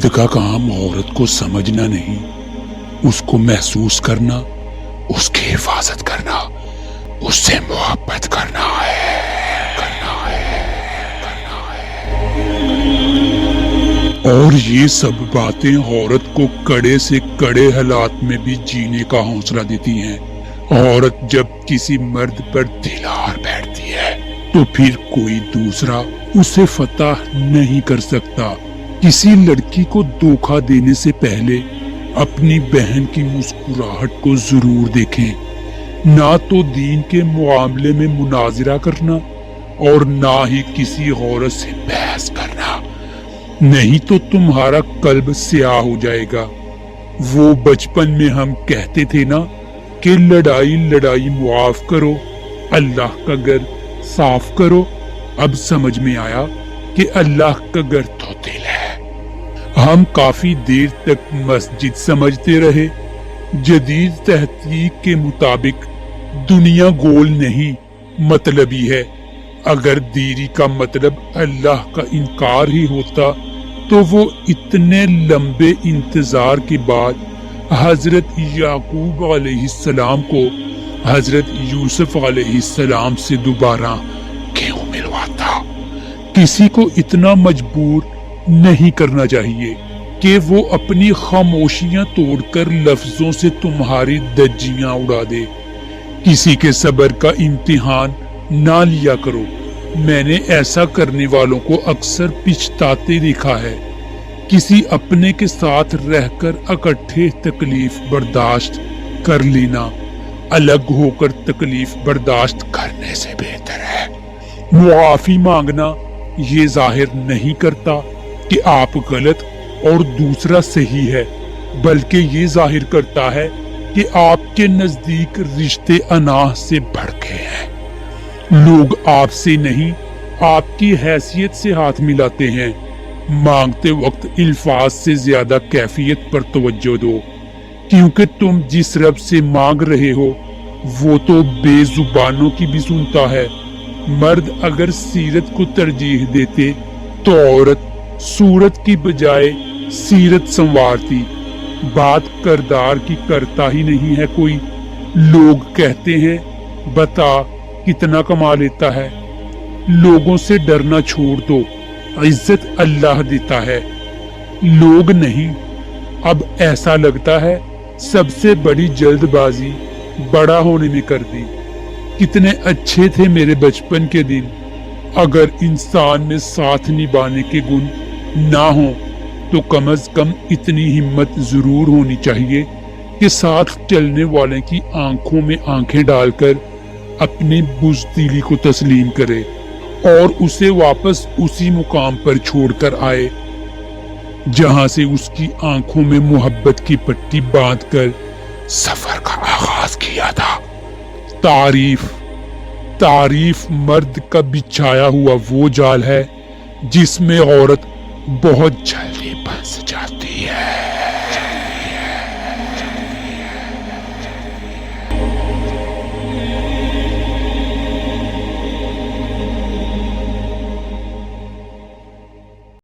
مرد کا کام عورت کو سمجھنا نہیں، اس کو محسوس کرنا، اس کی حفاظت کرنا، اس سے محبت کرنا ہے۔ اور یہ سب باتیں عورت کو کڑے سے کڑے حالات میں بھی جینے کا حوصلہ دیتی ہیں۔ عورت جب کسی مرد پر دلار بیٹھتی ہے تو پھر کوئی دوسرا اسے فتح نہیں کر سکتا۔ کسی لڑکی کو دھوکہ دینے سے پہلے اپنی بہن کی مسکراہٹ کو ضرور دیکھیں۔ نہ تو دین کے معاملے میں مناظرہ کرنا اور نہ ہی کسی عورت سے بحث کرنا، نہیں تو تمہارا قلب سیاہ ہو جائے گا۔ وہ بچپن میں ہم کہتے تھے نا کہ لڑائی لڑائی معاف کرو، اللہ کا گھر صاف کرو۔ اب سمجھ میں آیا کہ اللہ کا گھر تو دل ہے۔ ہم کافی دیر تک مسجد سمجھتے رہے۔ جدید تحقیق کے مطابق دنیا گول نہیں، مطلبی ہے۔ اگر دیری کا مطلب اللہ کا انکار ہی ہوتا تو وہ اتنے لمبے انتظار کے بعد حضرت یعقوب علیہ السلام کو حضرت یوسف علیہ السلام سے دوبارہ کیوں ملواتا؟ کسی کو اتنا مجبور نہیں کرنا چاہیے کہ وہ اپنی خاموشیاں توڑ کر لفظوں سے تمہاری دھجیاں اڑا دے۔ کسی کے صبر کا امتحان نہ لیا کرو۔ میں نے ایسا کرنے والوں کو اکثر پچھتاتے دیکھا ہے۔ کسی اپنے کے ساتھ رہ کر اکٹھے تکلیف برداشت کر لینا الگ ہو کر تکلیف برداشت کرنے سے بہتر ہے۔ معافی مانگنا یہ ظاہر نہیں کرتا کہ آپ غلط اور دوسرا صحیح ہے، بلکہ یہ ظاہر کرتا ہے کہ آپ کے نزدیک رشتے اناہ سے بڑھ گئے ہیں۔ لوگ آپ سے نہیں، آپ کی حیثیت سے ہاتھ ملاتے ہیں۔ مانگتے وقت الفاظ سے زیادہ کیفیت پر توجہ دو، کیونکہ تم جس رب سے مانگ رہے ہو وہ تو بے زبانوں کی بھی سنتا ہے۔ مرد اگر سیرت کو ترجیح دیتے تو عورت صورت کی بجائے سیرت سنوارتی۔ بات کردار کی کرتا ہی نہیں ہے کوئی۔ لوگ کہتے ہیں بتا کتنا کما لیتا ہے۔ لوگوں سے ڈرنا چھوڑ دو، عزت اللہ دیتا ہے، لوگ نہیں۔ اب ایسا لگتا ہے سب سے بڑی جلد بازی بڑا ہونے میں کر دی۔ کتنے اچھے تھے میرے بچپن کے دن۔ اگر انسان میں ساتھ نبھانے کے گن نہ ہوں تو کم از کم اتنی ہمت ضرور ہونی چاہیے کہ ساتھ چلنے والے کی آنکھوں میں آنکھیں ڈال کر اپنی بزدلی کو تسلیم کرے اور اسے واپس اسی مقام پر چھوڑ کر آئے جہاں سے اس کی آنکھوں میں محبت کی پٹی باندھ کر سفر کا آغاز کیا تھا۔ تعریف مرد کا بچھایا ہوا وہ جال ہے جس میں عورت بہت جلدی پھنس جاتی ہے۔